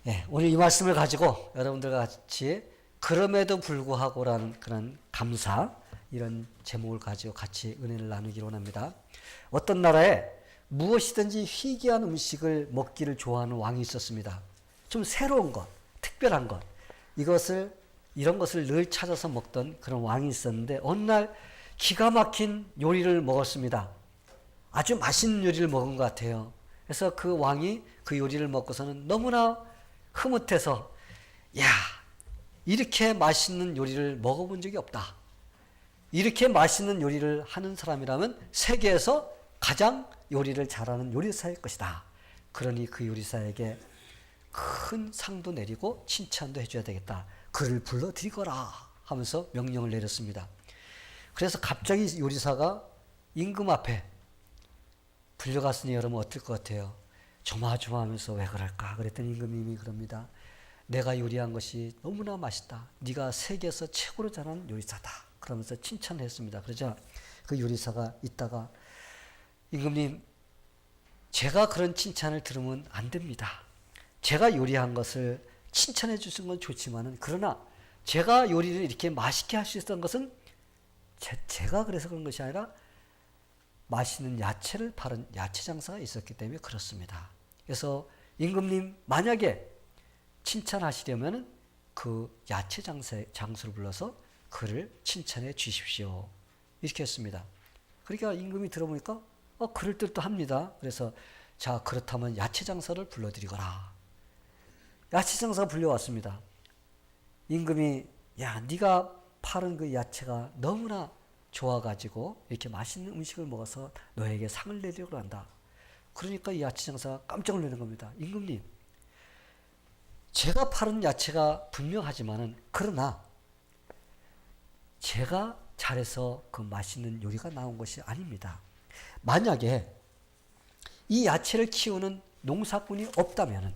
예, 오늘 이 말씀을 가지고 여러분들과 같이 그럼에도 불구하고라는 그런 감사, 이런 제목을 가지고 같이 은혜를 나누기로 합니다. 어떤 나라에 무엇이든지 희귀한 음식을 먹기를 좋아하는 왕이 있었습니다. 좀 새로운 것, 특별한 것, 이런 것을 늘 찾아서 먹던 그런 왕이 있었는데 어느 날 기가 막힌 요리를 먹었습니다. 아주 맛있는 요리를 먹은 것 같아요. 그래서 그 왕이 그 요리를 먹고서는 너무나 흐뭇해서, 야, 이렇게 맛있는 요리를 먹어본 적이 없다. 이렇게 맛있는 요리를 하는 사람이라면 세계에서 가장 요리를 잘하는 요리사일 것이다. 그러니 그 요리사에게 큰 상도 내리고 칭찬도 해줘야 되겠다. 그를 불러들이거라 하면서 명령을 내렸습니다. 그래서 갑자기 요리사가 임금 앞에 불려갔으니 여러분 어떨 것 같아요? 조마조마하면서 왜 그럴까? 그랬더니 임금님이 그럽니다. 내가 요리한 것이 너무나 맛있다. 네가 세계에서 최고로 잘하는 요리사다. 그러면서 칭찬했습니다. 그러자 그 요리사가 있다가 임금님, 제가 그런 칭찬을 들으면 안 됩니다. 제가 요리한 것을 칭찬해 주신 건 좋지만은, 그러나 제가 요리를 이렇게 맛있게 할 수 있었던 것은 제가 그래서 그런 것이 아니라 맛있는 야채를 파는 야채 장사가 있었기 때문에 그렇습니다. 그래서 임금님, 만약에 칭찬하시려면 그 야채 장수를 불러서 그를 칭찬해 주십시오. 이렇게 했습니다. 그러니까 임금이 들어보니까 그럴 듯도 합니다. 그래서 자, 그렇다면 야채 장사를 불러드리거라. 야채 장사가 불려왔습니다. 임금이, 야, 네가 파는 그 야채가 너무나 좋아가지고 이렇게 맛있는 음식을 먹어서 너에게 상을 내려고 한다. 그러니까 이 야채 장사가 깜짝 놀라는 겁니다. 임금님, 제가 파는 야채가 분명하지만은, 그러나 제가 잘해서 그 맛있는 요리가 나온 것이 아닙니다. 만약에 이 야채를 키우는 농사꾼이 없다면은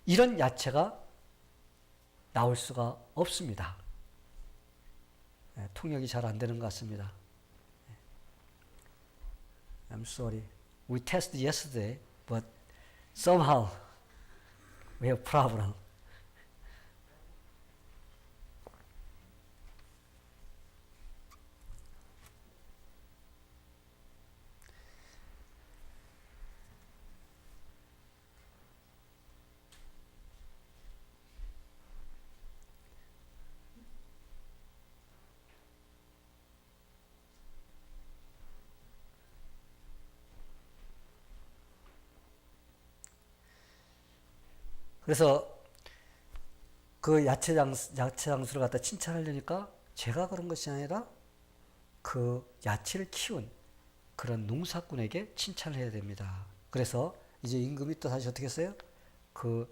이런 야채가 나올 수가 없습니다. 통역이 잘 안 되는 것 같습니다. I'm sorry. We tested yesterday, but somehow we have problem. 그래서 그 야채 장수를 갖다 칭찬하려니까 제가 그런 것이 아니라 그 야채를 키운 그런 농사꾼에게 칭찬을 해야 됩니다. 그래서 이제 임금이 또 다시 어떻게 했어요? 그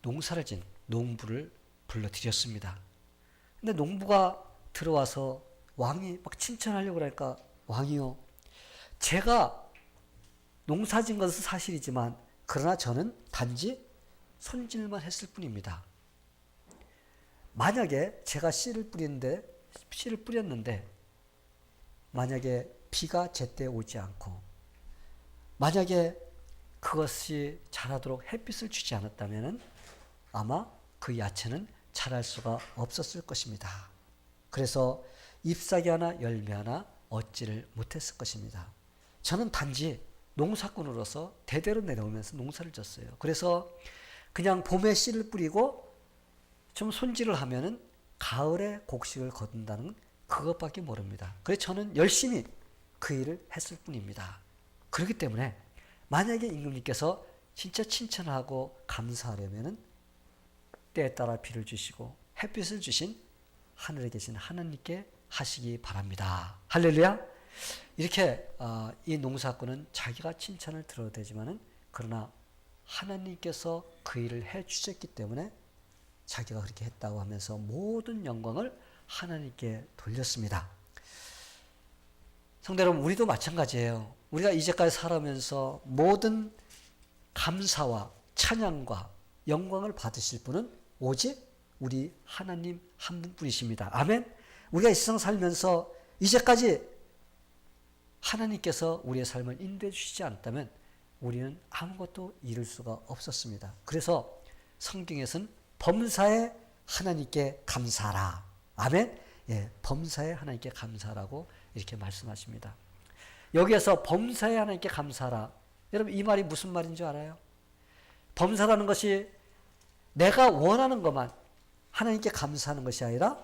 농사를 진 농부를 불러들였습니다. 근데 농부가 들어와서 왕이 막 칭찬하려고 그러니까, 왕이요, 제가 농사 진 것은 사실이지만 그러나 저는 단지 손질만 했을 뿐입니다. 만약에 제가 씨를 뿌렸는데 만약에 비가 제때 오지 않고 만약에 그것이 자라도록 햇빛을 주지 않았다면 아마 그 야채는 자랄 수가 없었을 것입니다. 그래서 잎사귀 하나 열매 하나 얻지를 못했을 것입니다. 저는 단지 농사꾼으로서 대대로 내려오면서 농사를 졌어요. 그래서 그냥 봄에 씨를 뿌리고 좀 손질을 하면은 가을에 곡식을 거둔다는 그것밖에 모릅니다. 그래서 저는 열심히 그 일을 했을 뿐입니다. 그렇기 때문에 만약에 임금님께서 진짜 칭찬을 하고 감사하려면은 때에 따라 비를 주시고 햇빛을 주신 하늘에 계신 하나님께 하시기 바랍니다. 할렐루야. 이렇게 이 농사꾼은 자기가 칭찬을 들어도 되지만은, 그러나 하나님께서 그 일을 해 주셨기 때문에 자기가 그렇게 했다고 하면서 모든 영광을 하나님께 돌렸습니다. 성도 여러분, 우리도 마찬가지예요. 우리가 이제까지 살아오면서 모든 감사와 찬양과 영광을 받으실 분은 오직 우리 하나님 한 분뿐이십니다. 아멘. 우리가 이 세상 살면서 이제까지 하나님께서 우리의 삶을 인도해 주시지 않다면 우리는 아무것도 이룰 수가 없었습니다. 그래서 성경에서는 범사에 하나님께 감사하라. 아멘. 예, 범사에 하나님께 감사라고 이렇게 말씀하십니다. 여기에서 범사에 하나님께 감사하라. 여러분 이 말이 무슨 말인 줄 알아요? 범사라는 것이 내가 원하는 것만 하나님께 감사하는 것이 아니라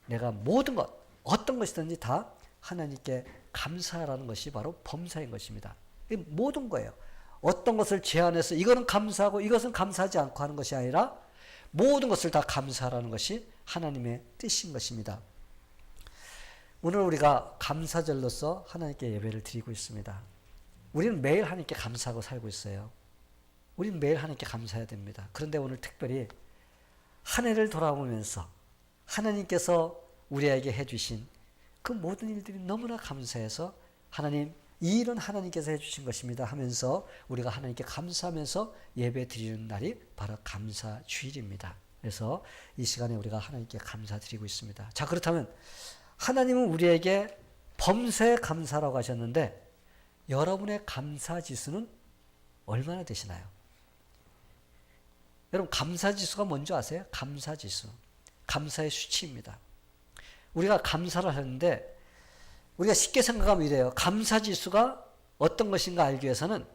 내가 모든 것, 어떤 것이든지 다 하나님께 감사하라는 것이 바로 범사인 것입니다. 모든 거예요. 어떤 것을 제한해서 이거는 감사하고 이것은 감사하지 않고 하는 것이 아니라 모든 것을 다 감사하라는 것이 하나님의 뜻인 것입니다. 오늘 우리가 감사절로서 하나님께 예배를 드리고 있습니다. 우리는 매일 하나님께 감사하고 살고 있어요. 우리는 매일 하나님께 감사해야 됩니다. 그런데 오늘 특별히 한 해를 돌아보면서 하나님께서 우리에게 해주신 그 모든 일들이 너무나 감사해서 하나님, 이 일은 하나님께서 해주신 것입니다 하면서 우리가 하나님께 감사하면서 예배 드리는 날이 바로 감사주일입니다. 그래서 이 시간에 우리가 하나님께 감사드리고 있습니다. 자, 그렇다면 하나님은 우리에게 범사에 감사라고 하셨는데 여러분의 감사지수는 얼마나 되시나요? 여러분 감사지수가 뭔지 아세요? 감사지수. 감사의 수치입니다. 우리가 감사를 하는데 우리가 쉽게 생각하면 이래요. 감사지수가 어떤 것인가 알기 위해서는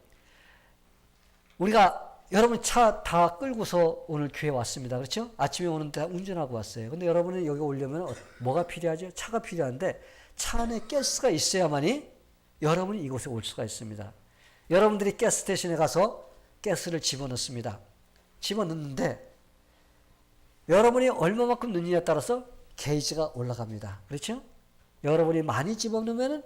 우리가 여러분 차 다 끌고서 오늘 교회 왔습니다. 그렇죠? 아침에 오는데 운전하고 왔어요. 근데 여러분이 여기 오려면 뭐가 필요하죠? 차가 필요한데 차 안에 가스가 있어야만이 여러분이 이곳에 올 수가 있습니다. 여러분들이 가스 스테이션에 가서 가스를 집어넣습니다. 집어넣는데 여러분이 얼마만큼 넣느냐에 따라서 게이지가 올라갑니다. 그렇죠? 여러분이 많이 집어넣으면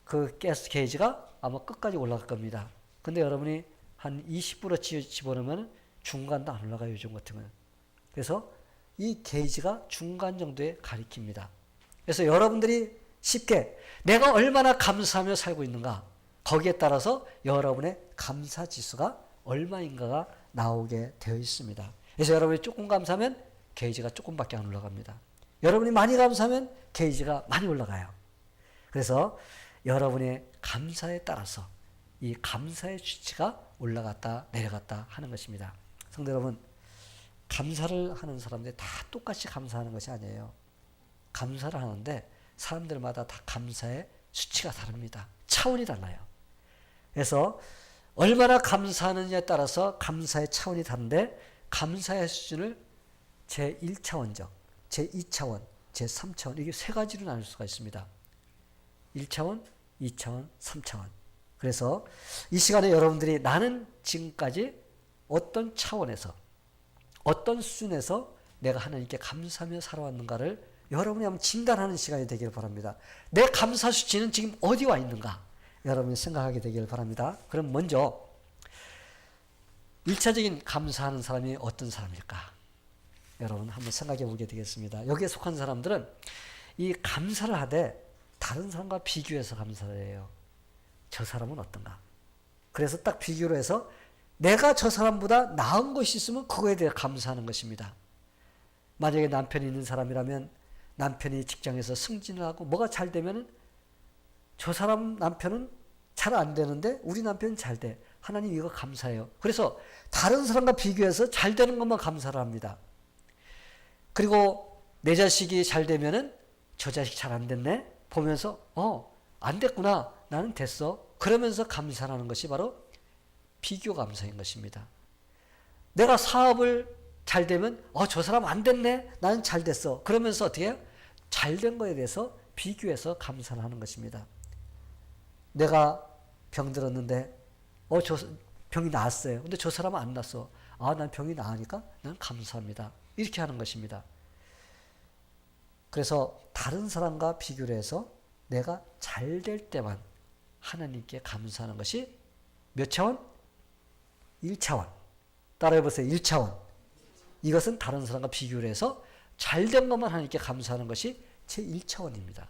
그 가스 게이지가 아마 끝까지 올라갈 겁니다. 근데 여러분이 한 20% 집어넣으면 중간도 안 올라가요. 요즘 같으면. 그래서 이 게이지가 중간 정도에 가리킵니다. 그래서 여러분들이 쉽게 내가 얼마나 감사하며 살고 있는가 거기에 따라서 여러분의 감사 지수가 얼마인가가 나오게 되어 있습니다. 그래서 여러분이 조금 감사하면 게이지가 조금밖에 안 올라갑니다. 여러분이 많이 감사하면 게이지가 많이 올라가요. 그래서 여러분의 감사에 따라서 이 감사의 수치가 올라갔다 내려갔다 하는 것입니다. 성도 여러분, 감사를 하는 사람들이 다 똑같이 감사하는 것이 아니에요. 감사를 하는데 사람들마다 다 감사의 수치가 다릅니다. 차원이 달라요. 그래서 얼마나 감사하느냐에 따라서 감사의 차원이 다른데 감사의 수준을 제1차원적, 제2차원, 제3차원 이게 세 가지로 나눌 수가 있습니다. 1차원, 2차원, 3차원. 그래서 이 시간에 여러분들이 나는 지금까지 어떤 차원에서 어떤 수준에서 내가 하나님께 감사하며 살아왔는가를 여러분이 한번 진단하는 시간이 되기를 바랍니다. 내 감사 수치는 지금 어디 와 있는가 여러분이 생각하게 되기를 바랍니다. 그럼 먼저 1차적인 감사하는 사람이 어떤 사람일까? 여러분 한번 생각해 보게 되겠습니다. 여기에 속한 사람들은 이 감사를 하되 다른 사람과 비교해서 감사를 해요. 저 사람은 어떤가? 그래서 딱 비교를 해서 내가 저 사람보다 나은 것이 있으면 그거에 대해 감사하는 것입니다. 만약에 남편이 있는 사람이라면 남편이 직장에서 승진을 하고 뭐가 잘 되면은 저 사람 남편은 잘 안 되는데 우리 남편은 잘 돼. 하나님 이거 감사해요. 그래서 다른 사람과 비교해서 잘 되는 것만 감사를 합니다. 그리고 내 자식이 잘 되면은 저 자식 잘 안 됐네? 보면서 안 됐구나. 나는 됐어. 그러면서 감사하는 것이 바로 비교 감사인 것입니다. 내가 사업을 잘 되면 저 사람 안 됐네. 나는 잘 됐어. 그러면서 어떻게 해요? 잘 된 거에 대해서 비교해서 감사를 하는 것입니다. 내가 병들었는데 저 병이 나았어요. 근데 저 사람은 안 났어. 난 병이 나으니까 난 감사합니다. 이렇게 하는 것입니다. 그래서 다른 사람과 비교를 해서 내가 잘 될 때만 하나님께 감사하는 것이 몇 차원? 1차원. 따라해 보세요. 1차원. 이것은 다른 사람과 비교를 해서 잘된 것만 하나님께 감사하는 것이 제1차원입니다.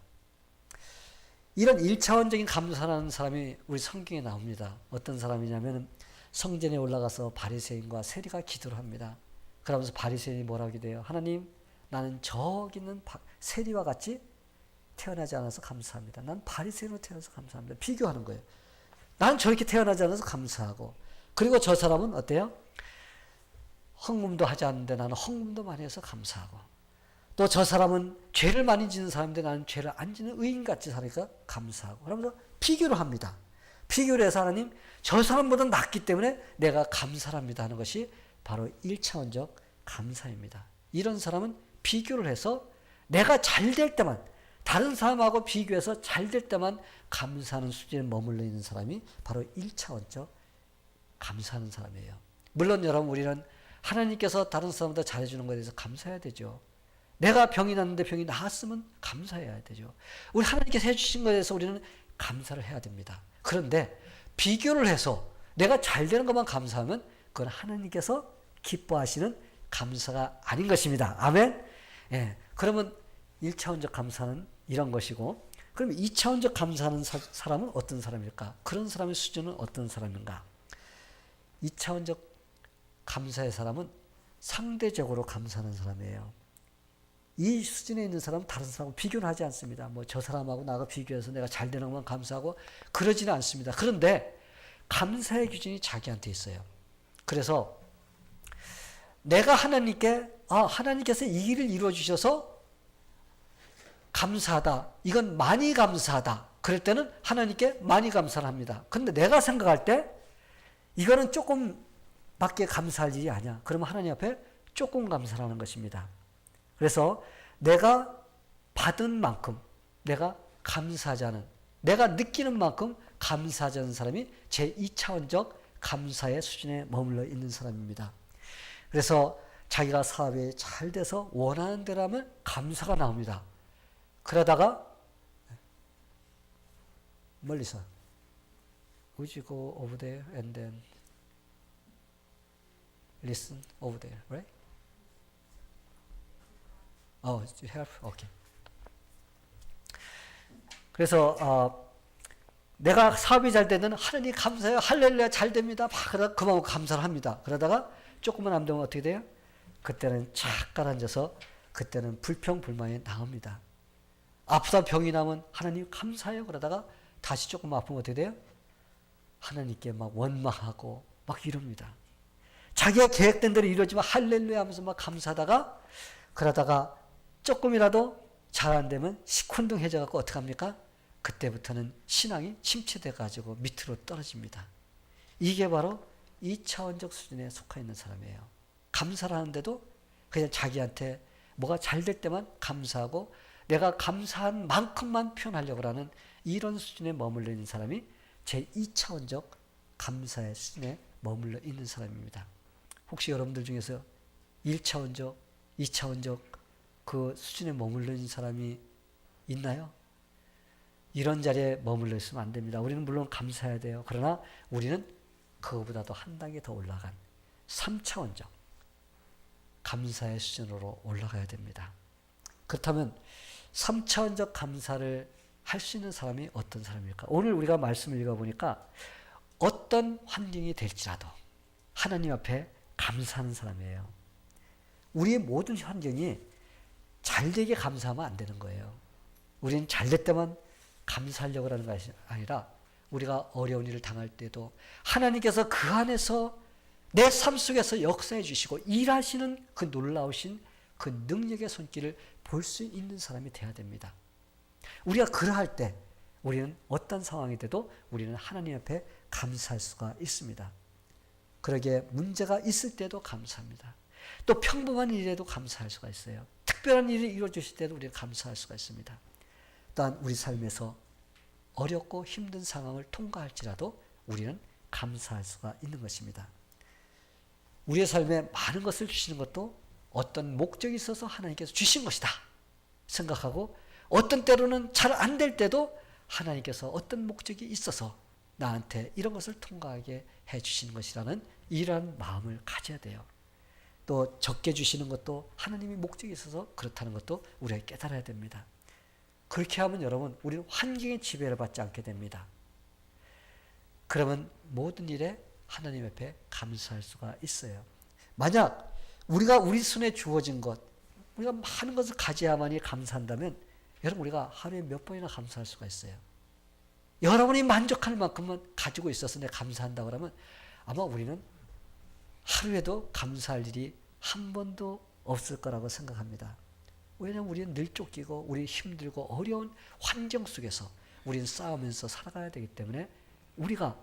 이런 1차원적인 감사하는 사람이 우리 성경에 나옵니다. 어떤 사람이냐면 성전에 올라가서 바리새인과 세리가 기도를 합니다. 그러면서 바리새인이 뭐라고 기도해요? 하나님, 나는 저기 있는 세리와 같이 태어나지 않아서 감사합니다. 난 바리새인으로 태어나서 감사합니다. 비교하는 거예요. 나는 저렇게 태어나지 않아서 감사하고, 그리고 저 사람은 어때요? 헌금도 하지 않는데 나는 헌금도 많이 해서 감사하고, 또 저 사람은 죄를 많이 지는 사람인데 나는 죄를 안 지는 의인같이 사니까 감사하고, 그러면서 비교를 합니다. 비교를 해서 하나님, 저 사람보다 낫기 때문에 내가 감사합니다 하는 것이 바로 1차원적 감사입니다. 이런 사람은 비교를 해서 내가 잘 될 때만, 다른 사람하고 비교해서 잘 될 때만 감사하는 수준에 머물러 있는 사람이 바로 1차원적 감사하는 사람이에요. 물론 여러분, 우리는 하나님께서 다른 사람보다 잘해주는 것에 대해서 감사해야 되죠. 내가 병이 났는데 병이 나았으면 감사해야 되죠. 우리 하나님께서 해주신 것에 대해서 우리는 감사를 해야 됩니다. 그런데 비교를 해서 내가 잘 되는 것만 감사하면 그건 하나님께서 기뻐하시는 감사가 아닌 것입니다. 아멘? 예. 그러면 1차원적 감사는 이런 것이고, 그럼 2차원적 감사하는 사람은 어떤 사람일까? 그런 사람의 수준은 어떤 사람인가? 2차원적 감사의 사람은 상대적으로 감사하는 사람이에요. 이 수준에 있는 사람은 다른 사람하고 비교를 하지 않습니다. 뭐 저 사람하고 나가 비교해서 내가 잘 되는 것만 감사하고 그러지는 않습니다. 그런데 감사의 기준이 자기한테 있어요. 그래서 내가 하나님께, 하나님께서 이 일을 이루어 주셔서 감사하다, 이건 많이 감사하다, 그럴 때는 하나님께 많이 감사를 합니다. 근데 내가 생각할 때 이거는 조금 밖에 감사할 일이 아니야, 그러면 하나님 앞에 조금 감사를 하는 것입니다. 그래서 내가 받은 만큼 내가 감사하지 않은, 내가 느끼는 만큼 감사하지 않은 사람이 제2차원적 감사의 수준에 머물러 있는 사람입니다. 그래서 자기가 사업이 잘 돼서 원하는 대로 하면 감사가 나옵니다. 그러다가 멀리서 Would you go over there and then listen over there, right? help? Okay. 그래서 내가 사업이 잘 되면 하나님 감사해요, 할렐루야 잘 됩니다, 막 그러다 그만 감사를 합니다. 그러다가 조금만 안 되면 어떻게 돼요? 그때는 착 가라앉아서 그때는 불평 불만이 나옵니다. 아프다 병이 나면 하나님 감사해요, 그러다가 다시 조금 아프면 어떻게 돼요? 하나님께 막 원망하고 막 이럽니다. 자기가 계획된 대로 이루어지면 할렐루야 하면서 막 감사하다가, 그러다가 조금이라도 잘 안 되면 시큰둥해져 갖고 어떻게 합니까? 그때부터는 신앙이 침체돼 가지고 밑으로 떨어집니다. 이게 바로 2차원적 수준에 속해 있는 사람이에요. 감사를 하는데도 그냥 자기한테 뭐가 잘 될 때만 감사하고 내가 감사한 만큼만 표현하려고 하는 이런 수준에 머물러 있는 사람이 제2차원적 감사의 수준에 머물러 있는 사람입니다. 혹시 여러분들 중에서 1차원적, 2차원적 그 수준에 머물러 있는 사람이 있나요? 이런 자리에 머물러 있으면 안 됩니다. 우리는 물론 감사해야 돼요. 그러나 우리는 그거보다도 한 단계 더 올라간 3차원적 감사의 수준으로 올라가야 됩니다. 그렇다면 3차원적 감사를 할 수 있는 사람이 어떤 사람일까? 오늘 우리가 말씀을 읽어보니까 어떤 환경이 될지라도 하나님 앞에 감사하는 사람이에요. 우리의 모든 환경이 잘 되게 감사하면 안 되는 거예요. 우리는 잘 될 때만 감사하려고 하는 것이 아니라 우리가 어려운 일을 당할 때도 하나님께서 그 안에서 내 삶 속에서 역사해 주시고 일하시는 그 놀라우신 그 능력의 손길을 볼 수 있는 사람이 되어야 됩니다. 우리가 그러할 때 우리는 어떤 상황이 돼도 우리는 하나님 앞에 감사할 수가 있습니다. 그러기에 문제가 있을 때도 감사합니다. 또 평범한 일에도 감사할 수가 있어요. 특별한 일이 이루어질 때도 우리는 감사할 수가 있습니다. 또한 우리 삶에서 어렵고 힘든 상황을 통과할지라도 우리는 감사할 수가 있는 것입니다. 우리의 삶에 많은 것을 주시는 것도 어떤 목적이 있어서 하나님께서 주신 것이다 생각하고, 어떤 때로는 잘 안 될 때도 하나님께서 어떤 목적이 있어서 나한테 이런 것을 통과하게 해주시는 것이라는 이러한 마음을 가져야 돼요. 또 적게 주시는 것도 하나님이 목적이 있어서 그렇다는 것도 우리가 깨달아야 됩니다. 그렇게 하면 여러분, 우리는 환경의 지배를 받지 않게 됩니다. 그러면 모든 일에 하나님 앞에 감사할 수가 있어요. 만약 우리가 우리 손에 주어진 것, 우리가 많은 것을 가져야만이 감사한다면 여러분, 우리가 하루에 몇 번이나 감사할 수가 있어요. 여러분이 만족할 만큼만 가지고 있어서 내가 감사한다고 하면 아마 우리는 하루에도 감사할 일이 한 번도 없을 거라고 생각합니다. 왜냐하면 우리는 늘 쫓기고 우리 힘들고 어려운 환경 속에서 우리는 싸우면서 살아가야 되기 때문에 우리가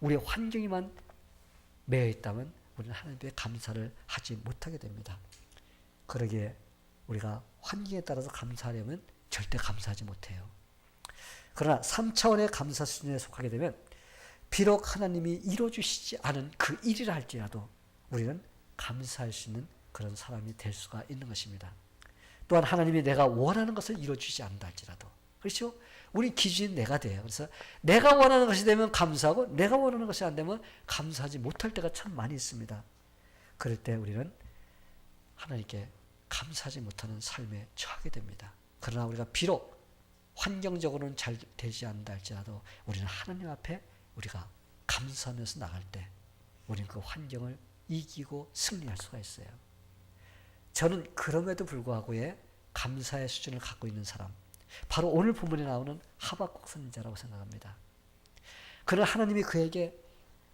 우리의 환경이만 매여 있다면 우리는 하나님께 감사를 하지 못하게 됩니다. 그러기에 우리가 환경에 따라서 감사하려면 절대 감사하지 못해요. 그러나 3차원의 감사 수준에 속하게 되면 비록 하나님이 이루어주시지 않은 그 일이라 할지라도 우리는 감사할 수 있는 그런 사람이 될 수가 있는 것입니다. 또한 하나님이 내가 원하는 것을 이루어주지 않는다 할지라도, 그렇죠? 우리 기준이 내가 돼요. 그래서 내가 원하는 것이 되면 감사하고 내가 원하는 것이 안 되면 감사하지 못할 때가 참 많이 있습니다. 그럴 때 우리는 하나님께 감사하지 못하는 삶에 처하게 됩니다. 그러나 우리가 비록 환경적으로는 잘 되지 않는다 할지라도 우리는 하나님 앞에 우리가 감사하면서 나갈 때 우리는 그 환경을 이기고 승리할 수가 있어요. 저는 그럼에도 불구하고의 감사의 수준을 갖고 있는 사람, 바로 오늘 본문에 나오는 하박국 선지자라고 생각합니다. 그는 하나님이 그에게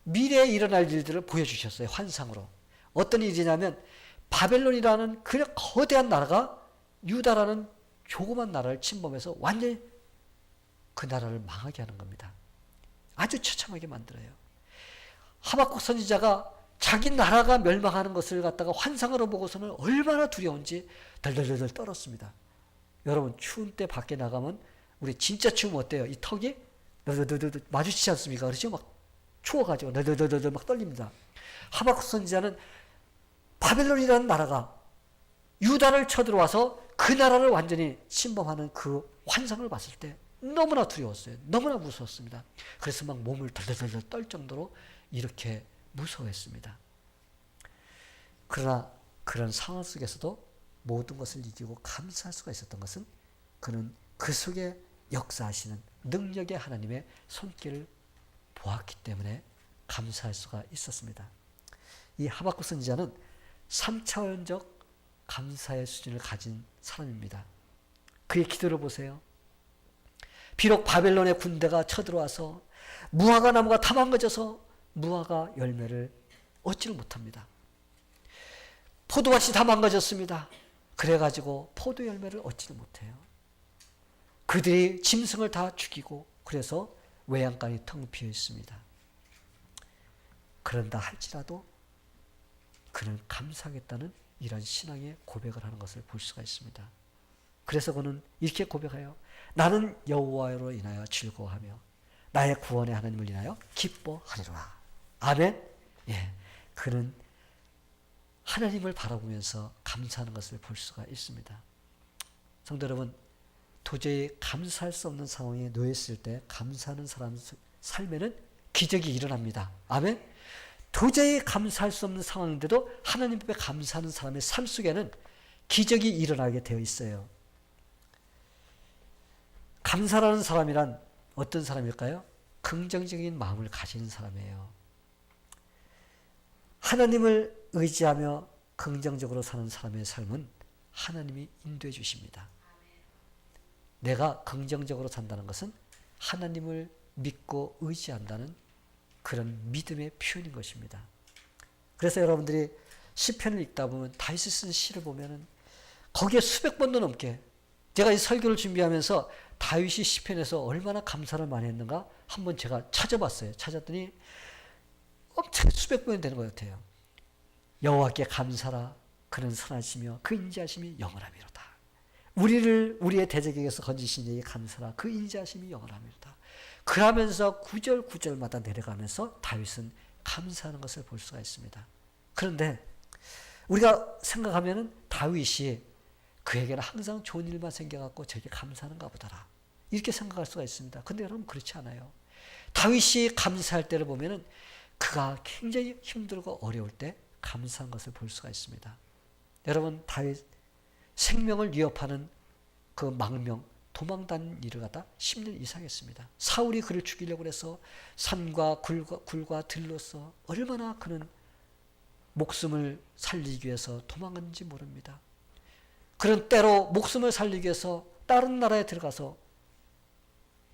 미래에 일어날 일들을 보여주셨어요. 환상으로. 어떤 일이냐면 바벨론이라는 그 거대한 나라가 유다라는 조그만 나라를 침범해서 완전히 그 나라를 망하게 하는 겁니다. 아주 처참하게 만들어요. 하박국 선지자가 자기 나라가 멸망하는 것을 갖다가 환상으로 보고서는 얼마나 두려운지 덜덜덜 떨었습니다. 여러분 추운 때 밖에 나가면 우리 진짜 추우면 어때요? 이 턱이 덜덜덜 마주치지 않습니까? 그렇죠? 막 추워가지고 덜덜덜 막 떨립니다. 하박국 선지자는 바벨론이라는 나라가 유다를 쳐들어와서 그 나라를 완전히 침범하는 그 환상을 봤을 때 너무나 두려웠어요. 너무나 무서웠습니다. 그래서 막 몸을 덜덜덜 떨 정도로 이렇게 무서워했습니다. 그러나 그런 상황 속에서도 모든 것을 이기고 감사할 수가 있었던 것은 그는 그 속에 역사하시는 능력의 하나님의 손길을 보았기 때문에 감사할 수가 있었습니다. 이 하박국 선지자는 3차원적 감사의 수준을 가진 사람입니다. 그의 기도를 보세요. 비록 바벨론의 군대가 쳐들어와서 무화과 나무가 다 망가져서 무화과 열매를 얻지를 못합니다. 포도밭이 다 망가졌습니다. 그래가지고 포도 열매를 얻지를 못해요. 그들이 짐승을 다 죽이고 그래서 외양간이 텅 비어 있습니다. 그런다 할지라도 그는 감사하겠다는 이런 신앙의 고백을 하는 것을 볼 수가 있습니다. 그래서 그는 이렇게 고백해요. 나는 여호와로 인하여 즐거워하며 나의 구원의 하나님을 인하여 기뻐하리로라. 아멘. 예, 그는 하나님을 바라보면서 감사하는 것을 볼 수가 있습니다. 성도 여러분, 도저히 감사할 수 없는 상황에 놓였을 때 감사하는 사람 삶에는 기적이 일어납니다. 아멘. 도저히 감사할 수 없는 상황인데도 하나님 앞에 감사하는 사람의 삶 속에는 기적이 일어나게 되어 있어요. 감사하는 사람이란 어떤 사람일까요? 긍정적인 마음을 가진 사람이에요. 하나님을 의지하며 긍정적으로 사는 사람의 삶은 하나님이 인도해 주십니다. 내가 긍정적으로 산다는 것은 하나님을 믿고 의지한다는 그런 믿음의 표현인 것입니다. 그래서 여러분들이 시편을 읽다 보면 다윗이 쓴 시를 보면은 거기에 수백 번도 넘게 제가 이 설교를 준비하면서 다윗이 시편에서 얼마나 감사를 많이 했는가 한번 제가 찾아봤어요. 찾았더니 엄청 수백 번이 되는 것 같아요. 여호와께 감사라. 그는 선하시며 그 인자하심이 영원하미로다. 우리를 우리의 대적에게서 건지신 이에게 감사라. 그 인자하심이 영원하미로다. 그러면서 구절 구절마다 내려가면서 다윗은 감사하는 것을 볼 수가 있습니다. 그런데 우리가 생각하면은 다윗이 그에게는 항상 좋은 일만 생겨갖고 저게 감사하는가 보다라. 이렇게 생각할 수가 있습니다. 근데 여러분 그렇지 않아요. 다윗이 감사할 때를 보면은 그가 굉장히 힘들고 어려울 때 감사한 것을 볼 수가 있습니다. 여러분 다윗 생명을 위협하는 그 망명 도망다닌 일을 갖다 10년 이상 했습니다. 사울이 그를 죽이려고 해서 산과 굴과 들로서 얼마나 그는 목숨을 살리기 위해서 도망갔는지 모릅니다. 그런 때로 목숨을 살리기 위해서 다른 나라에 들어가서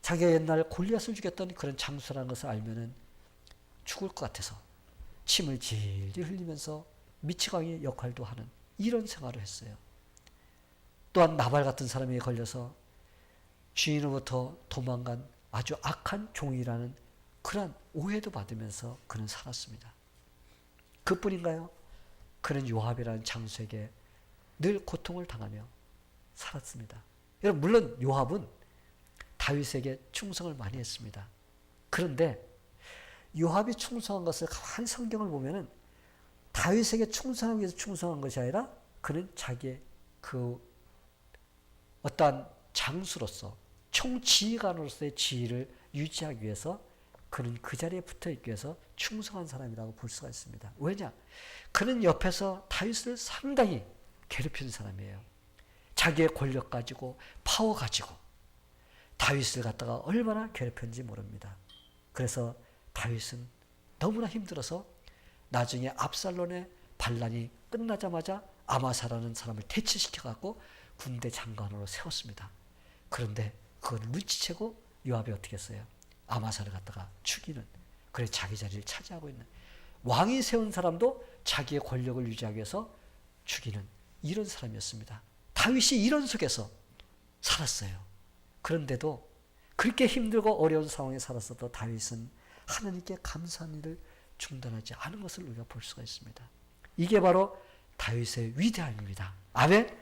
자기가 옛날 골리앗을 죽였던 그런 장수라는 것을 알면은 죽을 것 같아서 침을 질질 흘리면서 미치광이 역할도 하는 이런 생활을 했어요. 또한 나발 같은 사람에게 걸려서 주인으로부터 도망간 아주 악한 종이라는 그러한 오해도 받으면서 그는 살았습니다. 그뿐인가요? 그는 요압이라는 장수에게 늘 고통을 당하며 살았습니다. 여러분, 물론 요압은 다윗에게 충성을 많이 했습니다. 그런데 요압이 충성한 것을 가만히 성경을 보면은 다윗에게 충성하기 위해서 충성한 것이 아니라 그는 자기의 그 어떠한 장수로서 총지휘관으로서의 지위를 유지하기 위해서 그는 그 자리에 붙어 있기 위해서 충성한 사람이라고 볼 수가 있습니다. 왜냐? 그는 옆에서 다윗을 상당히 괴롭히는 사람이에요. 자기의 권력 가지고 파워 가지고 다윗을 갖다가 얼마나 괴롭혔는지 모릅니다. 그래서 다윗은 너무나 힘들어서 나중에 압살롬의 반란이 끝나자마자 아마사라는 사람을 대치시켜갖고 군대 장관으로 세웠습니다. 그런데 그걸 눈치채고 요압이 어떻게 했어요? 아마사를 갖다가 죽이는, 그래 자기 자리를 차지하고 있는, 왕이 세운 사람도 자기의 권력을 유지하기 위해서 죽이는 이런 사람이었습니다. 다윗이 이런 속에서 살았어요. 그런데도 그렇게 힘들고 어려운 상황에 살았어도 다윗은 하나님께 감사한 일을 중단하지 않은 것을 우리가 볼 수가 있습니다. 이게 바로 다윗의 위대함입니다. 아멘.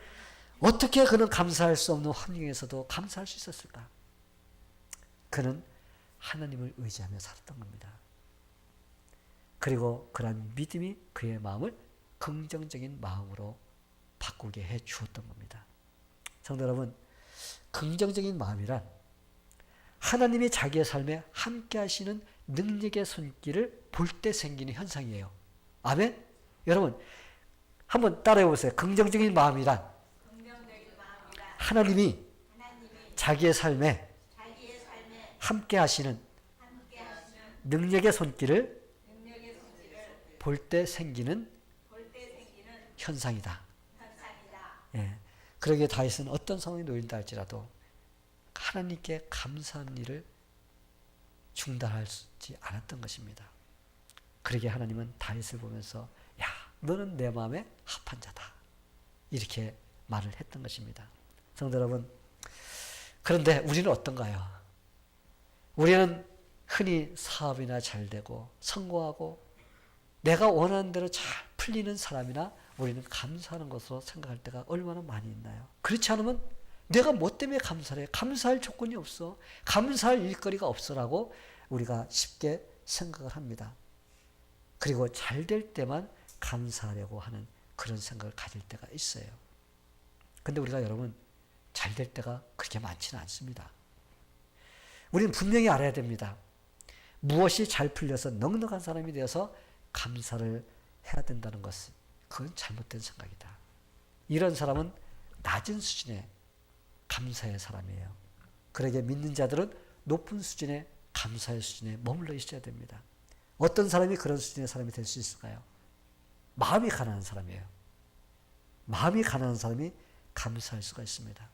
어떻게 그는 감사할 수 없는 환경에서도 감사할 수 있었을까? 그는 하나님을 의지하며 살았던 겁니다. 그리고 그러한 믿음이 그의 마음을 긍정적인 마음으로 바꾸게 해 주었던 겁니다. 성도 여러분, 긍정적인 마음이란 하나님이 자기의 삶에 함께 하시는 능력의 손길을 볼 때 생기는 현상이에요. 아멘? 여러분, 한번 따라해 보세요. 긍정적인 마음이란 하나님이 자기의 삶에 함께 하시는 능력의 손길을 볼 때 생기는 현상이다. 예. 그러기에 다윗은 어떤 상황에 놓인다 할지라도 하나님께 감사한 일을 중단하지 않았던 것입니다. 그러기에 하나님은 다윗을 보면서 야, 너는 내 마음에 합한 자다. 이렇게 말을 했던 것입니다. 성도 여러분, 그런데 우리는 어떤가요? 우리는 흔히 사업이나 잘 되고 성공하고 내가 원하는 대로 잘 풀리는 사람이나 우리는 감사하는 것으로 생각할 때가 얼마나 많이 있나요? 그렇지 않으면 내가 뭐 때문에 감사를 해? 감사할 조건이 없어. 감사할 일거리가 없어라고 우리가 쉽게 생각을 합니다. 그리고 잘 될 때만 감사하려고 하는 그런 생각을 가질 때가 있어요. 근데 우리가 여러분 잘 될 때가 그렇게 많지는 않습니다. 우리는 분명히 알아야 됩니다. 무엇이 잘 풀려서 넉넉한 사람이 되어서 감사를 해야 된다는 것은 그건 잘못된 생각이다. 이런 사람은 낮은 수준의 감사의 사람이에요. 그러기에 믿는 자들은 높은 수준의 감사의 수준에 머물러 있어야 됩니다. 어떤 사람이 그런 수준의 사람이 될 수 있을까요? 마음이 가난한 사람이에요. 마음이 가난한 사람이 감사할 수가 있습니다.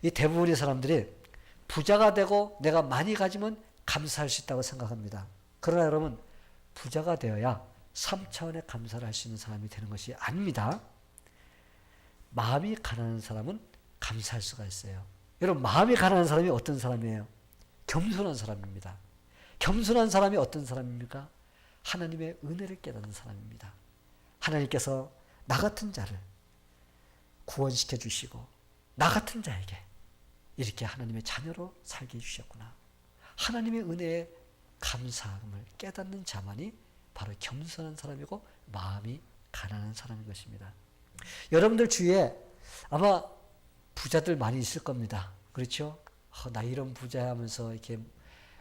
이 대부분의 사람들이 부자가 되고 내가 많이 가지면 감사할 수 있다고 생각합니다. 그러나 여러분, 부자가 되어야 3차원의 감사를 할 수 있는 사람이 되는 것이 아닙니다. 마음이 가난한 사람은 감사할 수가 있어요. 여러분, 마음이 가난한 사람이 어떤 사람이에요? 겸손한 사람입니다. 겸손한 사람이 어떤 사람입니까? 하나님의 은혜를 깨닫는 사람입니다. 하나님께서 나 같은 자를 구원시켜 주시고 나 같은 자에게 이렇게 하나님의 자녀로 살게 해주셨구나. 하나님의 은혜에 감사함을 깨닫는 자만이 바로 겸손한 사람이고 마음이 가난한 사람인 것입니다. 여러분들 주위에 아마 부자들 많이 있을 겁니다. 그렇죠? 나 이런 부자야 하면서 이렇게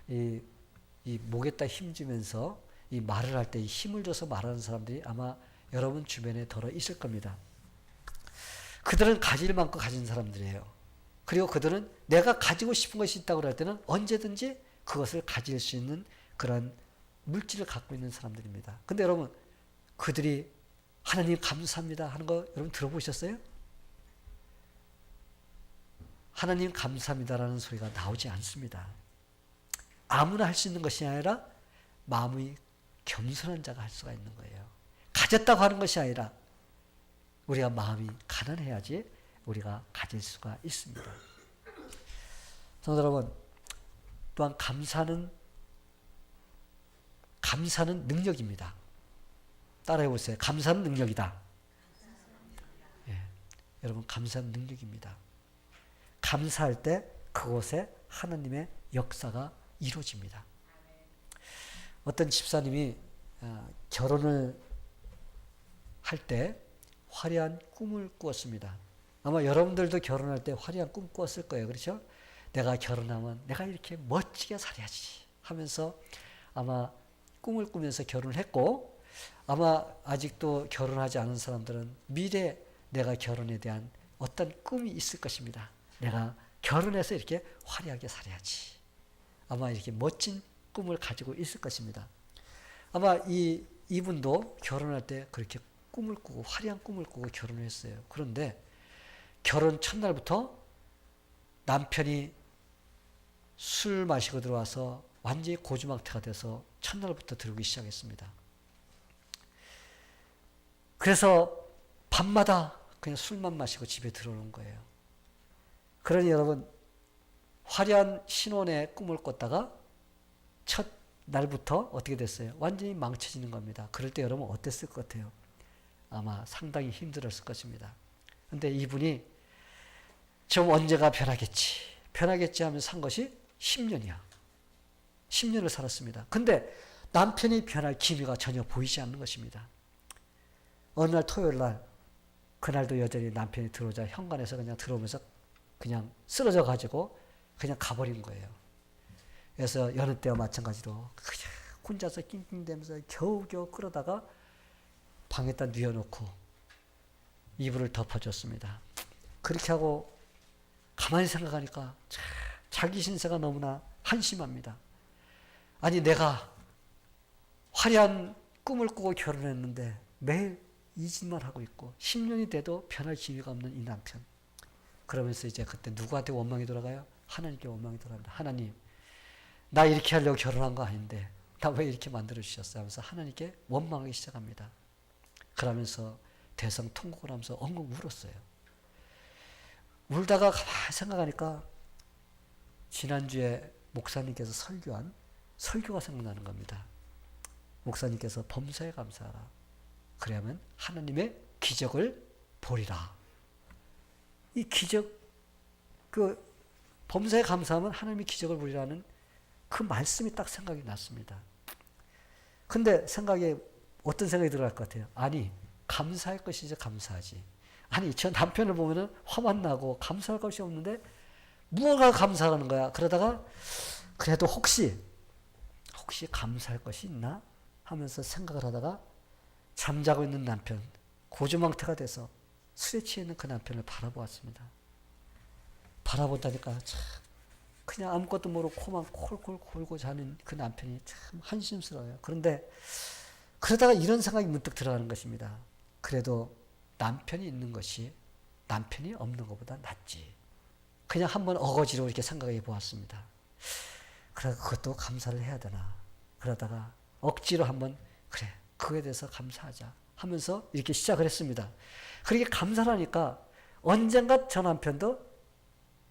이 목에다 힘주면서 이 말을 할 때 힘을 줘서 말하는 사람들이 아마 여러분 주변에 덜어 있을 겁니다. 그들은 가질 만큼 가진 사람들이에요. 그리고 그들은 내가 가지고 싶은 것이 있다고 할 때는 언제든지 그것을 가질 수 있는 그런 물질을 갖고 있는 사람들입니다. 근데 여러분, 그들이 하나님 감사합니다 하는 거 여러분 들어보셨어요? 하나님 감사합니다라는 소리가 나오지 않습니다. 아무나 할 수 있는 것이 아니라 마음이 겸손한 자가 할 수가 있는 거예요. 가졌다고 하는 것이 아니라 우리가 마음이 가난해야지 우리가 가질 수가 있습니다. 성도 여러분, 또한 감사는 능력입니다. 따라해 보세요. 감사는 능력이다. 예, 여러분, 감사는 능력입니다. 감사할 때 그곳에 하나님의 역사가 이루어집니다. 어떤 집사님이 결혼을 할 때 화려한 꿈을 꾸었습니다. 아마 여러분들도 결혼할 때 화려한 꿈 꾸었을 거예요. 그렇죠? 내가 결혼하면 내가 이렇게 멋지게 살아야지 하면서 아마 꿈을 꾸면서 결혼을 했고, 아마 아직도 결혼하지 않은 사람들은 미래 내가 결혼에 대한 어떤 꿈이 있을 것입니다. 내가 결혼해서 이렇게 화려하게 살아야지. 아마 이렇게 멋진 꿈을 가지고 있을 것입니다. 아마 이분도 결혼할 때 그렇게 꿈을 꾸고 화려한 꿈을 꾸고 결혼을 했어요. 그런데 결혼 첫날부터 남편이 술 마시고 들어와서 완전히 고주망태가 돼서 첫날부터 들기 시작했습니다. 그래서 밤마다 그냥 술만 마시고 집에 들어오는 거예요. 그러니 여러분, 화려한 신혼의 꿈을 꿨다가 첫 날부터 어떻게 됐어요? 완전히 망쳐지는 겁니다. 그럴 때 여러분 어땠을 것 같아요? 아마 상당히 힘들었을 것입니다. 근데 이분이 좀 언제가 변하겠지 하면서 산 것이 10년이야. 10년을 살았습니다. 근데 남편이 변할 기미가 전혀 보이지 않는 것입니다. 어느 날 토요일 날, 그날도 여전히 남편이 들어오자 현관에서 그냥 들어오면서 그냥 쓰러져 가지고 그냥 가버린 거예요. 그래서 여느 때와 마찬가지로 그냥 혼자서 낑낑대면서 겨우겨우 끌어다가 방에다 뉘어놓고 이불을 덮어줬습니다. 그렇게 하고 가만히 생각하니까 자기 신세가 너무나 한심합니다. 아니, 내가 화려한 꿈을 꾸고 결혼했는데 매일 이 짓만 하고 있고 10년이 돼도 변할 기미가 없는 이 남편. 그러면서 이제 그때 누구한테 원망이 돌아가요? 하나님께 원망이 돌아갑니다. 하나님, 나 이렇게 하려고 결혼한 거 아닌데 나 왜 이렇게 만들어 주셨어요? 하면서 하나님께 원망하기 시작합니다. 그러면서 대성통곡을 하면서 엉엉 울었어요. 울다가 가만히 생각하니까 지난주에 목사님께서 설교한 설교가 생각나는 겁니다. 목사님께서 범사에 감사하라. 그러면 하나님의 기적을 보리라. 이 기적, 범사에 감사하면 하나님의 기적을 보리라는 그 말씀이 딱 생각이 났습니다. 근데 어떤 생각이 들어갈 것 같아요? 아니, 감사할 것이지 감사하지. 아니, 저 남편을 보면은 화만 나고 감사할 것이 없는데 무엇가 감사하는 거야? 그러다가 그래도 혹시 감사할 것이 있나? 하면서 생각을 하다가 잠자고 있는 남편, 고주망태가 돼서 술에 취해 있는 그 남편을 바라보았습니다. 바라보다니까 참 그냥 아무것도 모르고 코만 콜콜 골고 자는 그 남편이 참 한심스러워요. 그런데 그러다가 이런 생각이 문득 들어가는 것입니다. 그래도 남편이 있는 것이 남편이 없는 것보다 낫지. 그냥 한번 어거지로 이렇게 생각해 보았습니다. 그래서 그것도 감사를 해야 되나. 그러다가 억지로 한번 그래, 그거에 대해서 감사하자 하면서 이렇게 시작을 했습니다. 그렇게 감사를 하니까 언젠가 저 남편도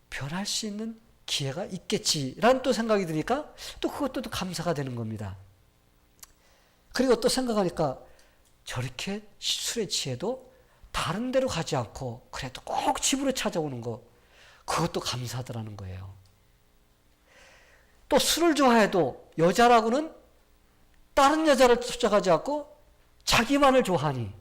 변할 수 있는 기회가 있겠지라는 또 생각이 드니까 또 그것도 또 감사가 되는 겁니다. 그리고 또 생각하니까 저렇게 술에 취해도 다른 데로 가지 않고 그래도 꼭 집으로 찾아오는 거, 그것도 감사하더라는 거예요. 또 술을 좋아해도 여자라고는 다른 여자를 쫓아가지 않고 자기만을 좋아하니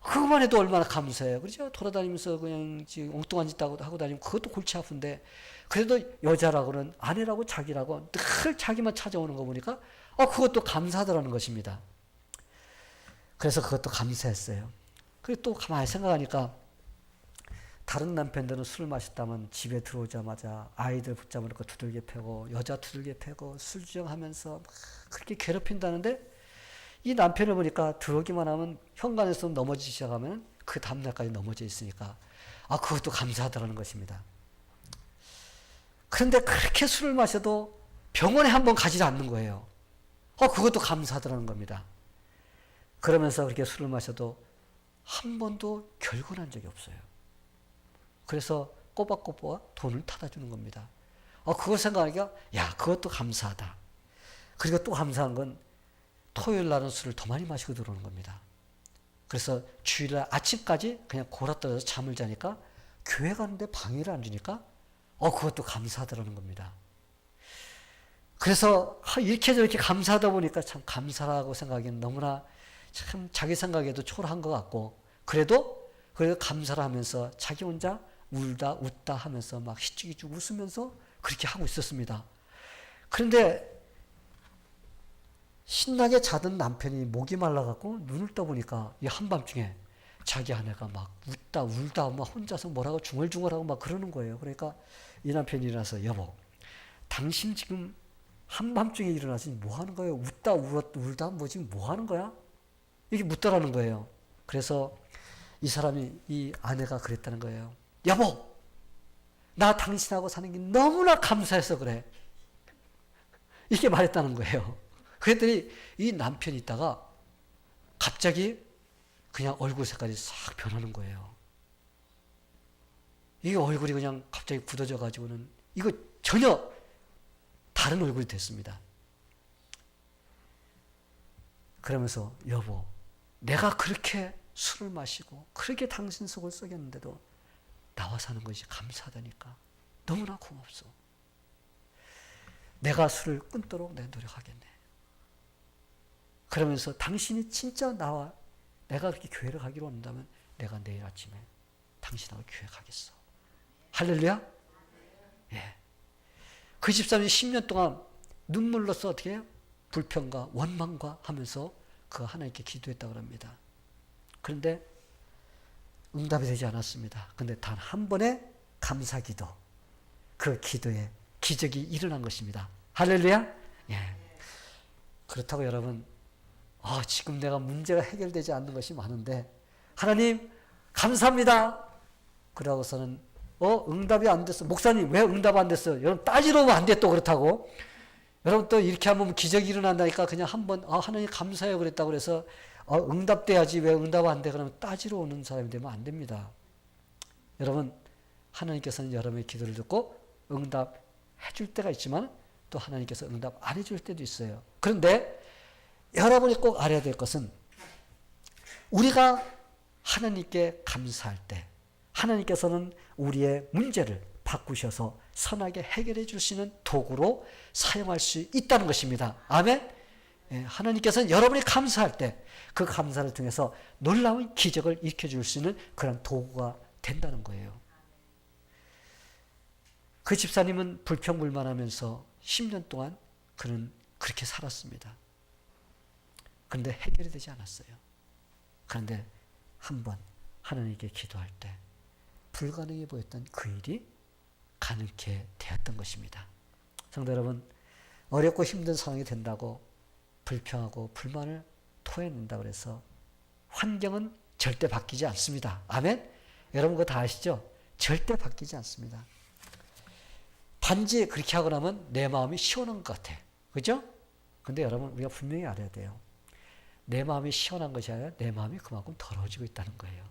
그것만 해도 얼마나 감사해요. 그렇죠? 돌아다니면서 그냥 엉뚱한 짓 하고 다니면 그것도 골치 아픈데 그래도 여자라고는 아내라고 자기라고 늘 자기만 찾아오는 거 보니까 그것도 감사하더라는 것입니다. 그래서 그것도 감사했어요. 그리고 또 가만히 생각하니까 다른 남편들은 술 마셨다면 집에 들어오자마자 아이들 붙잡아 놓고 두들겨 패고 여자 두들겨 패고 술주정하면서 막 그렇게 괴롭힌다는데 이 남편을 보니까 들어오기만 하면 현관에서 넘어지기 시작하면 그 다음날까지 넘어져 있으니까 그것도 감사하다라는 것입니다. 그런데 그렇게 술을 마셔도 병원에 한번 가지 않는 거예요. 그것도 감사하다는 겁니다. 그러면서 그렇게 술을 마셔도 한 번도 결혼한 적이 없어요. 그래서 꼬박꼬박 돈을 타다 주는 겁니다. 그걸 생각하니까 그것도 감사하다. 그리고 또 감사한 건 토요일 날은 술을 더 많이 마시고 들어오는 겁니다. 그래서 주일날 아침까지 그냥 골아떨어서 잠을 자니까 교회 가는데 방해를 안 주니까 그것도 감사하다는 겁니다. 그래서 이렇게 저렇게 감사하다 보니까 참 감사라고 생각하기는 너무나 참 자기 생각에도 초라한 것 같고, 그래도 감사를 하면서 자기 혼자 울다 웃다 하면서 막 희죽희죽 웃으면서 그렇게 하고 있었습니다. 그런데 신나게 자던 남편이 목이 말라갖고 눈을 떠보니까 이 한밤중에 자기 아내가 막 웃다 울다 막 혼자서 뭐라고 중얼중얼하고 막 그러는 거예요. 그러니까 이 남편이 일어나서, 여보, 당신 지금 한밤중에 일어나서 뭐 하는 거예요? 웃다 울다 뭐 지금 뭐 하는 거야? 이렇게 묻더라는 거예요. 그래서 이 아내가 그랬다는 거예요. 여보, 나 당신하고 사는 게 너무나 감사해서 그래. 이렇게 말했다는 거예요. 그랬더니 이 남편이 있다가 갑자기 그냥 얼굴 색깔이 싹 변하는 거예요. 이 얼굴이 그냥 갑자기 굳어져 가지고는 이거 전혀 다른 얼굴이 됐습니다. 그러면서, 여보, 내가 그렇게 술을 마시고 그렇게 당신 속을 썩였는데도 나와 사는 것이 감사하다니까. 너무나 고맙소. 내가 술을 끊도록 내 노력하겠네. 그러면서 당신이 진짜 내가 그렇게 교회를 가기로 한다면 내가 내일 아침에 당신하고 교회 가겠어. 할렐루야? 예. 그 집사람이 10년 동안 눈물로써 어떻게 해요? 불평과 원망과 하면서 그 하나님께 기도했다고 합니다. 그런데 응답이 되지 않았습니다. 그런데 단 한 번의 감사 기도, 그 기도에 기적이 일어난 것입니다. 할렐루야? 예. 그렇다고 여러분, 지금 내가 문제가 해결되지 않는 것이 많은데 하나님 감사합니다. 그러고서는 응답이 안 됐어. 목사님 왜 응답 안 됐어요? 여러분 따지러 오면 안 돼. 또 그렇다고. 여러분 또 이렇게 하면 기적이 일어난다니까 그냥 한번 하나님 감사해요 그랬다고 그래서 응답돼야지 왜 응답 안 돼? 그러면 따지러 오는 사람이 되면 안 됩니다. 여러분, 하나님께서는 여러분의 기도를 듣고 응답해 줄 때가 있지만 또 하나님께서 응답 안 해줄 때도 있어요. 그런데 여러분이 꼭 알아야 될 것은, 우리가 하나님께 감사할 때 하나님께서는 우리의 문제를 바꾸셔서 선하게 해결해 줄 수 있는 도구로 사용할 수 있다는 것입니다. 아멘. 하나님께서는 여러분이 감사할 때 그 감사를 통해서 놀라운 기적을 일으켜줄 수 있는 그런 도구가 된다는 거예요. 그 집사님은 불평불만하면서 10년 동안 그는 그렇게 살았습니다. 그런데 해결이 되지 않았어요. 그런데 한번 하나님께 기도할 때 불가능해 보였던 그 일이 가능케 되었던 것입니다. 성도 여러분, 어렵고 힘든 상황이 된다고 불평하고 불만을 토해낸다고 해서 환경은 절대 바뀌지 않습니다. 아멘? 여러분 그거 다 아시죠? 절대 바뀌지 않습니다. 단지 그렇게 하고 나면 내 마음이 시원한 것 같아. 그죠? 근데 여러분 우리가 분명히 알아야 돼요. 내 마음이 시원한 것이 아니라 내 마음이 그만큼 더러워지고 있다는 거예요.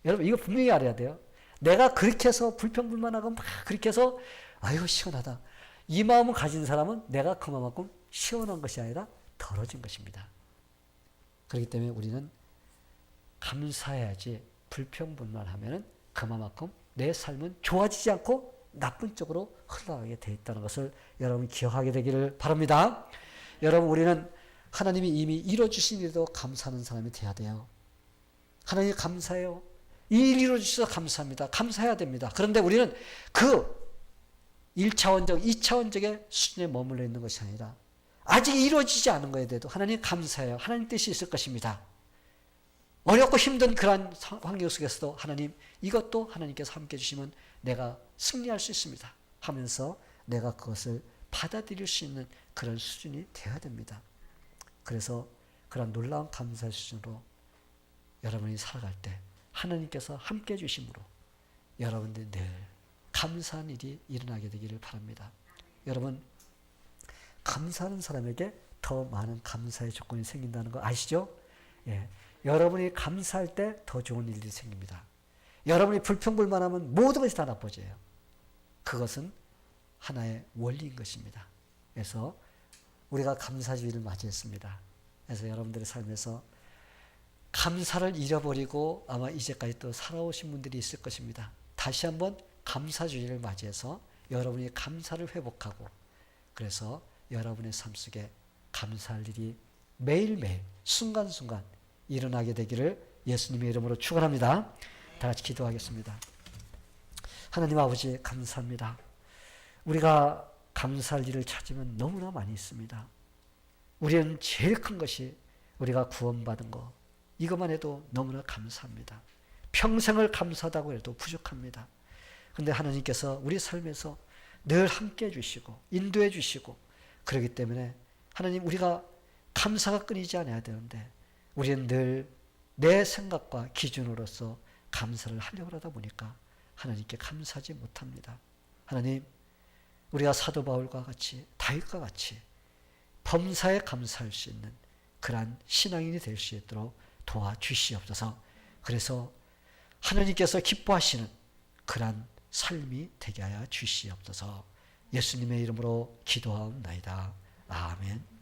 여러분 이거 분명히 알아야 돼요. 내가 그렇게 해서 불평불만하고 막 그렇게 해서 아이고 시원하다. 이 마음을 가진 사람은 내가 그만큼 시원한 것이 아니라 더러워진 것입니다. 그렇기 때문에 우리는 감사해야지 불평불만하면 그만큼 내 삶은 좋아지지 않고 나쁜 쪽으로 흘러가게 되어 있다는 것을 여러분 기억하게 되기를 바랍니다. 여러분 우리는 하나님이 이미 이루어주신 일에도 감사하는 사람이 되어야 돼요. 하나님 감사해요. 이 일 이루어주셔서 감사합니다. 감사해야 됩니다. 그런데 우리는 그 1차원적, 2차원적의 수준에 머물러 있는 것이 아니라 아직 이루어지지 않은 것에 대해도 하나님 감사해요. 하나님 뜻이 있을 것입니다. 어렵고 힘든 그런 환경 속에서도 하나님 이것도 하나님께서 함께 해주시면 내가 승리할 수 있습니다 하면서 내가 그것을 받아들일 수 있는 그런 수준이 되어야 됩니다. 그래서 그런 놀라운 감사의 수준으로 여러분이 살아갈 때 하나님께서 함께 해주심으로 여러분들이 늘 감사한 일이 일어나게 되기를 바랍니다. 여러분, 감사하는 사람에게 더 많은 감사의 조건이 생긴다는 거 아시죠? 예. 여러분이 감사할 때 더 좋은 일들이 생깁니다. 여러분이 불평불만하면 모든 것이 다 나빠져요. 그것은 하나의 원리인 것입니다. 그래서 우리가 감사주의를 맞이했습니다. 그래서 여러분들의 삶에서 감사를 잃어버리고 아마 이제까지 또 살아오신 분들이 있을 것입니다. 다시 한번 감사주의를 맞이해서 여러분이 감사를 회복하고, 그래서 여러분의 삶 속에 감사할 일이 매일매일 순간순간 일어나게 되기를 예수님의 이름으로 축원합니다. 다 같이 기도하겠습니다. 하나님 아버지, 감사합니다. 우리가 감사할 일을 찾으면 너무나 많이 있습니다. 우리는 제일 큰 것이 우리가 구원받은 것, 이것만 해도 너무나 감사합니다. 평생을 감사하다고 해도 부족합니다. 그런데 하나님께서 우리 삶에서 늘 함께 해주시고 인도해 주시고, 그렇기 때문에 하나님, 우리가 감사가 끊이지 않아야 되는데 우리는 늘 내 생각과 기준으로서 감사를 하려고 하다 보니까 하나님께 감사하지 못합니다. 하나님, 우리가 사도 바울과 같이, 다윗과 같이 범사에 감사할 수 있는 그러한 신앙인이 될 수 있도록 도와주시옵소서. 그래서 하나님께서 기뻐하시는 그러한 삶이 되게 하여 주시옵소서. 예수님의 이름으로 기도하옵나이다. 아멘.